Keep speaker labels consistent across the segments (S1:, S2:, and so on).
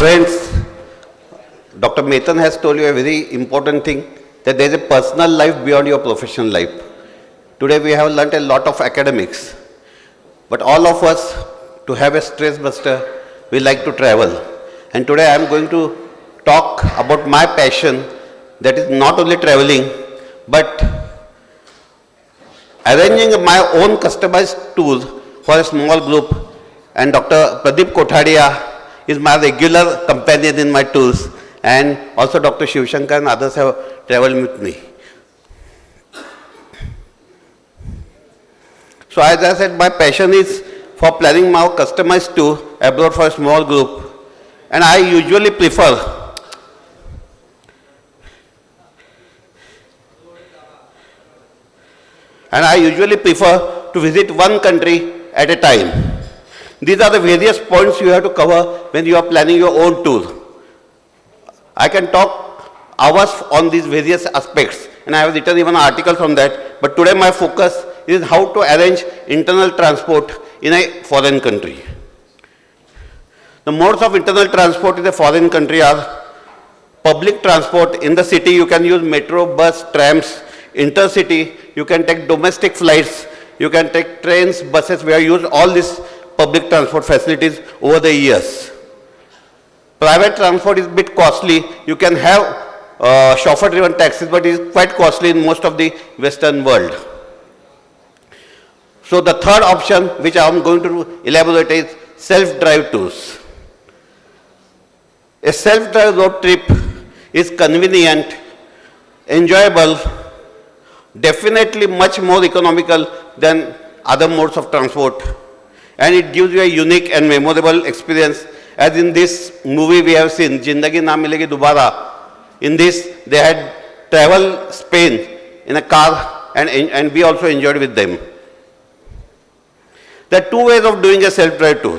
S1: Friends, Dr. Metan has told you a very important thing, that there is a personal life beyond your professional life. Today we have learnt a lot of academics, but all of us, to have a stress buster, we like to travel. And today I am going to talk about my passion, that is not only traveling, but arranging my own customized tours for a small group. And Dr. Pradeep Kothadia is my regular companion in my tours, and also Dr. Shiv Shankar and others have traveled with me. So as I said, my passion is for planning my customized tour abroad for a small group, and I usually prefer to visit one country at a time. These are the various points you have to cover when you are planning your own tour. I can talk hours on these various aspects, and I have written even articles on that, but today my focus is how to arrange internal transport in a foreign country. The modes of internal transport in a foreign country are public transport. In the city you can use metro, bus, trams. Intercity you can take domestic flights, you can take trains, buses. We have used all these public transport facilities over the years. Private transport is a bit costly. You can have chauffeur-driven taxis, but it is quite costly in most of the Western world. So the third option, which I am going to elaborate, is self-drive tours. A self-drive road trip is convenient, enjoyable, definitely much more economical than other modes of transport, and it gives you a unique and memorable experience. As in this movie we have seen, Zindagi Na Milegi Dobara. In this they had traveled Spain in a car, and we also enjoyed with them. There are two ways of doing a self-drive tour.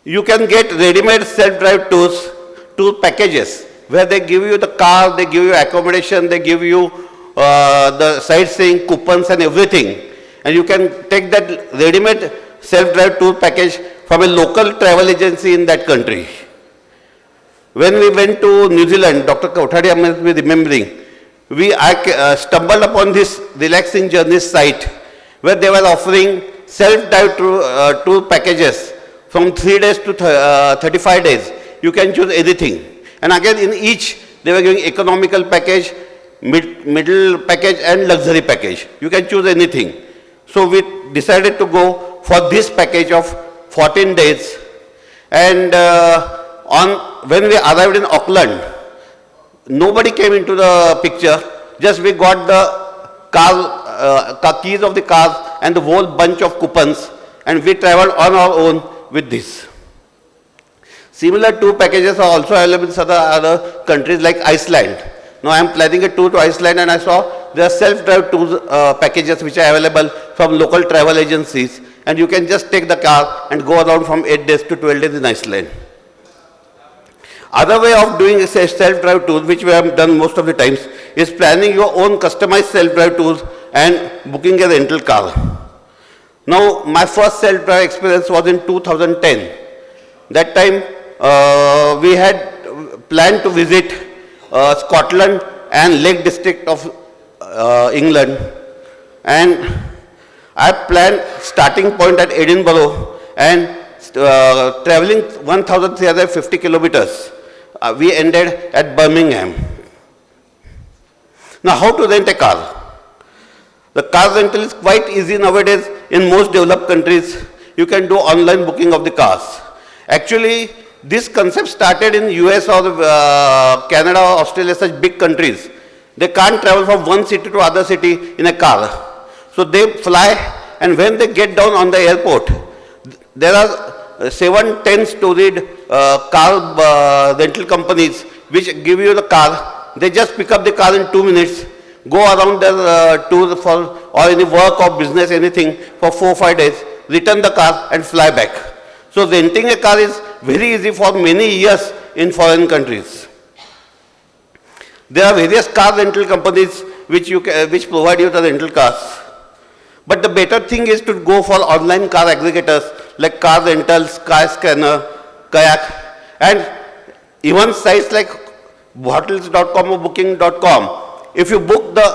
S1: You can get ready-made self-drive tour packages, where they give you the car, they give you accommodation, they give you the sightseeing, coupons and everything. And you can take that ready-made self-drive tour package from a local travel agency in that country. When we went to New Zealand, Dr. Kothadia must be remembering, I stumbled upon this relaxing journey site where they were offering self-drive tour packages from 3 days to 35 days. You can choose anything. And again, in each, they were giving economical package, middle package and luxury package. You can choose anything. So we decided to go for this package of 14 days. And when we arrived in Auckland, nobody came into the picture. Just we got the keys of the cars and the whole bunch of coupons, and we traveled on our own with this. Similar tour packages are also available in other countries like Iceland. Now I am planning a tour to Iceland, and I saw there are self-drive tour packages which are available from local travel agencies, and you can just take the car and go around from 8 days to 12 days in Iceland. Other way of doing a self-drive tour, which we have done most of the times, is planning your own customized self-drive tours and booking a rental car. Now my first self-drive experience was in 2010. That time we had planned to visit Scotland and Lake District of England, and I planned starting point at Edinburgh and traveling 1,350 kilometers. We ended at Birmingham. Now how to rent a car? The car rental is quite easy nowadays in most developed countries. You can do online booking of the cars. Actually, this concept started in US or Canada or Australia, such big countries. They can't travel from one city to other city in a car. So they fly, and when they get down on the airport, there are 7-10 storied car rental companies which give you the car. They just pick up the car in 2 minutes, go around their tour for or any work or business, anything, for 4 or 5 days, return the car and fly back. So renting a car is very easy for many years in foreign countries. There are various car rental companies which provide you the rental cars. But the better thing is to go for online car aggregators like Car Rentals, Car Scanner, Kayak, And even sites like hotels.com or booking.com, if you book the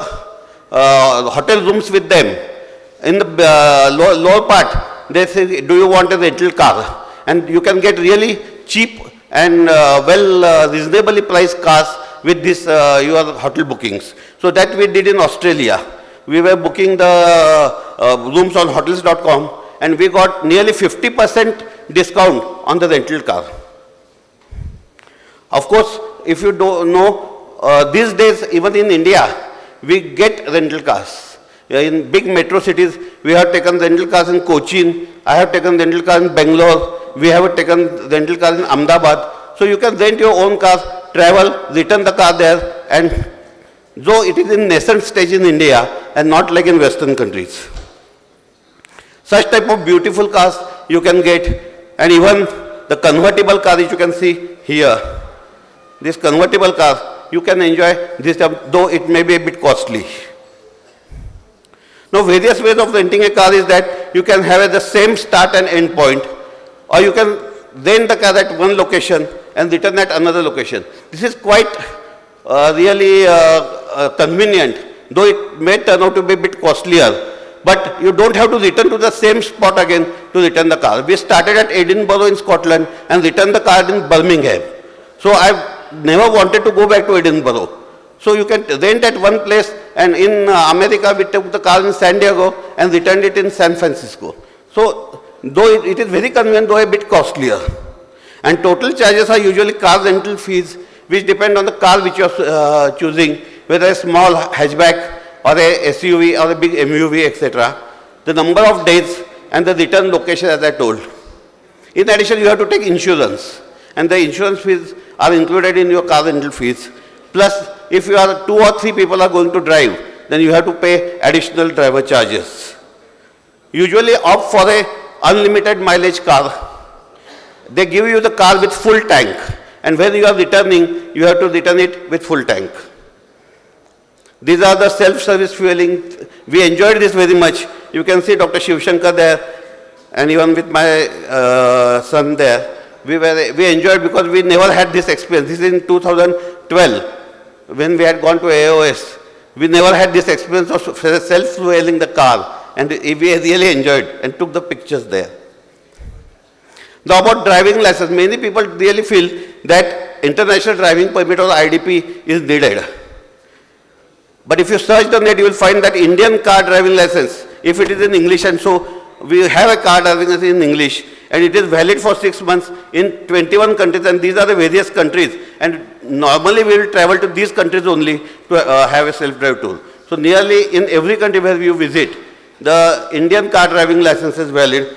S1: hotel rooms with them, in the lower part, they say, do you want a rental car? And you can get really cheap and reasonably priced cars with this your hotel bookings. So that we did in Australia. We were booking the rooms on hotels.com and we got nearly 50% discount on the rental car. Of course, if you don't know, these days even in India, we get rental cars. In big metro cities, we have taken rental cars in Cochin, I have taken rental cars in Bangalore, we have taken rental cars in Ahmedabad. So you can rent your own cars, travel, return the car there, and though it is in nascent stage in India and not like in Western countries. Such type of beautiful cars you can get, and even the convertible car which you can see here. This convertible car, you can enjoy this, though it may be a bit costly. Now, various ways of renting a car is that you can have the same start and end point, or you can rent the car at one location and return at another location. This is quite really convenient, though it may turn out to be a bit costlier. But you don't have to return to the same spot again to return the car. We started at Edinburgh in Scotland and returned the car in Birmingham. So I've never wanted to go back to Edinburgh. So you can rent at one place, and in America we took the car in San Diego and returned it in San Francisco. So though it is very convenient, though a bit costlier. And total charges are usually car rental fees which depend on the car which you are choosing, whether a small hatchback or a SUV or a big MUV, etc. The number of days and the return location, as I told. In addition, you have to take insurance, and the insurance fees are included in your car rental fees. Plus, if you are 2 or 3 people are going to drive, then you have to pay additional driver charges. Usually opt for a unlimited mileage car. They give you the car with full tank, and when you are returning, you have to return it with full tank. These are the self-service fueling. We enjoyed this very much. You can see Dr. Shiv Shankar there, and even with my son there. We enjoyed because we never had this experience. This is in 2012. When we had gone to AOS, we never had this experience of self-fueling the car, and we really enjoyed and took the pictures there. Now about driving license, many people really feel that international driving permit or IDP is needed. But if you search the net, you will find that Indian car driving license, if it is in English, and so we have a car driving license in English, and it is valid for 6 months in 21 countries, and these are the various countries. And normally we will travel to these countries only to have a self-drive tour. So nearly in every country where you visit, the Indian car driving license is valid.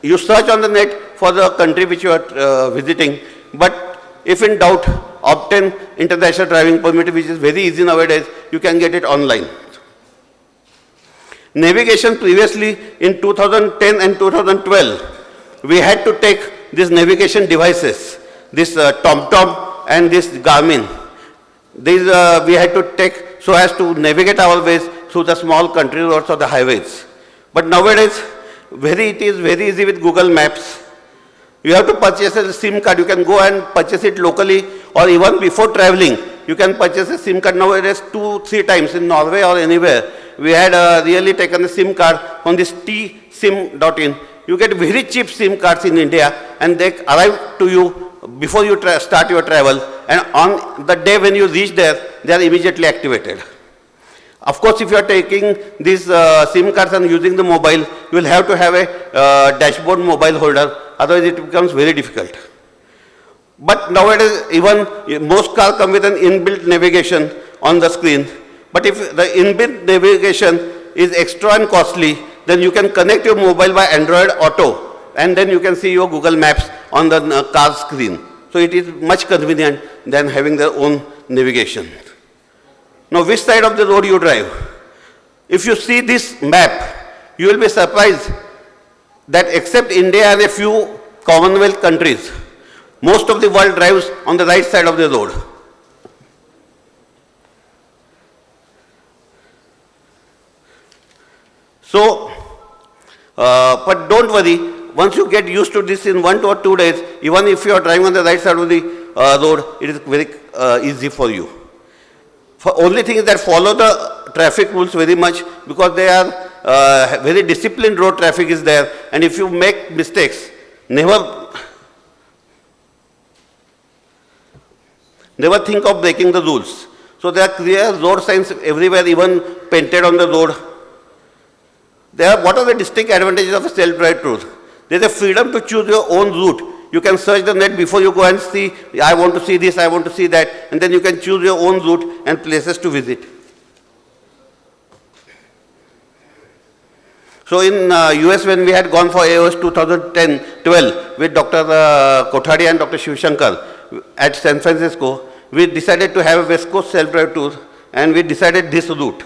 S1: You search on the net for the country which you are visiting, but if in doubt, obtain international driving permit, which is very easy nowadays. You can get it online. Navigation, previously in 2010 and 2012, we had to take these navigation devices, this TomTom and this Garmin. These we had to take so as to navigate our ways through the small country roads or the highways. But nowadays, it is very easy with Google Maps. You have to purchase a SIM card. You can go and purchase it locally, or even before traveling, you can purchase a SIM card nowadays 2-3 times in Norway or anywhere. We had really taken a SIM card from this tsim.in. You get very cheap SIM cards in India, and they arrive to you before you start your travel, and on the day when you reach there, they are immediately activated. Of course, if you are taking these SIM cards and using the mobile, you will have to have a dashboard mobile holder, otherwise it becomes very difficult. But nowadays, even most cars come with an inbuilt navigation on the screen. But if the inbuilt navigation is extra and costly, then you can connect your mobile by Android Auto, and then you can see your Google Maps on the car screen. So it is much convenient than having their own navigation. Now, which side of the road you drive? If you see this map, you will be surprised that except India and a few Commonwealth countries, most of the world drives on the right side of the road. So, but don't worry, once you get used to this in 1 or 2 days, even if you are driving on the right side of the road, it is very easy for you. Only thing is that follow the traffic rules very much, because they are very disciplined road traffic is there, and if you make mistakes, never think of breaking the rules. So there are clear road signs everywhere, even painted on the road. What are the distinct advantages of a self-drive tour? There is a freedom to choose your own route. You can search the net before you go and see, I want to see this, I want to see that, and then you can choose your own route and places to visit. So in US, when we had gone for AOS 2010-12 with Dr. Kothari and Dr. Shivshankar at San Francisco, we decided to have a West Coast self-drive tour, and we decided this route.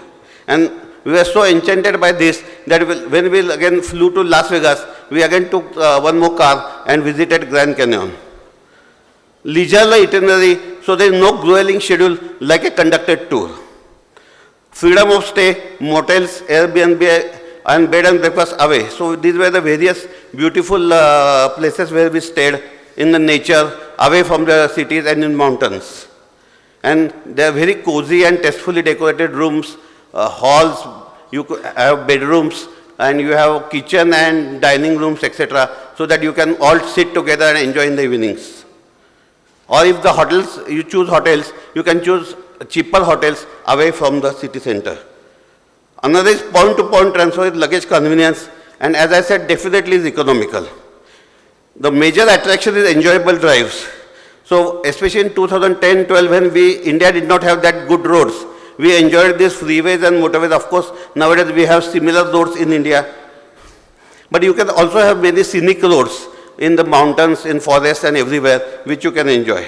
S1: And we were so enchanted by this that when we again flew to Las Vegas, we again took one more car and visited Grand Canyon. Leisurely itinerary, so there is no grueling schedule like a conducted tour. Freedom of stay, motels, Airbnb, and bed and breakfast away. So these were the various beautiful places where we stayed in the nature, away from the cities and in mountains. And they are very cozy and tastefully decorated rooms, halls, you could have bedrooms, and you have kitchen and dining rooms, etc., so that you can all sit together and enjoy in the evenings. Or if the hotels, you choose hotels, you can choose cheaper hotels away from the city center. Another is point-to-point transfer with luggage convenience, and as I said, definitely is economical. The major attraction is enjoyable drives. So especially in 2010-12, when India did not have that good roads, we enjoyed these freeways and motorways. Of course, nowadays we have similar roads in India. But you can also have many scenic roads in the mountains, in forests and everywhere, which you can enjoy.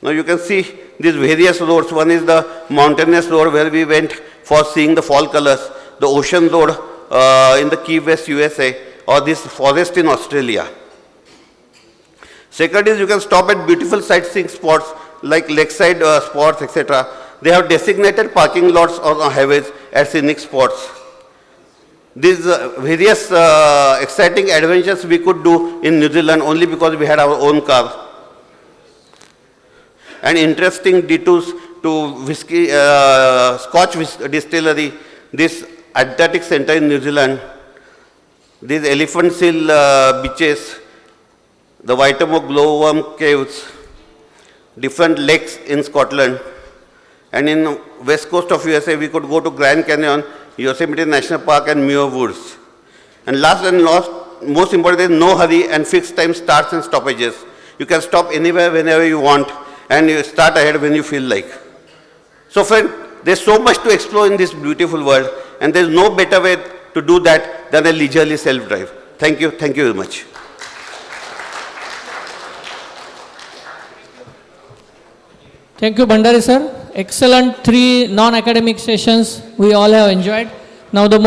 S1: Now you can see these various roads. One is the mountainous road where we went for seeing the fall colors, the ocean road in the Key West, USA, or this forest in Australia. Second is you can stop at beautiful sightseeing spots like lakeside spots, etc. They have designated parking lots on highways at scenic spots. These various exciting adventures we could do in New Zealand only because we had our own car. And interesting detours to Scotch distillery, this Adriatic Center in New Zealand, these Elephant Seal beaches, the Whitemoor glowworm caves, different lakes in Scotland, and in west coast of USA we could go to Grand Canyon, Yosemite National Park and Muir Woods. And last and most important is no hurry and fixed time starts and stoppages. You can stop anywhere whenever you want and you start ahead when you feel like. So friend, there's so much to explore in this beautiful world, and there's no better way to do that than a leisurely self-drive. Thank you very much.
S2: Thank you, Bhandari sir. Excellent 3 non-academic sessions we all have enjoyed. Now the most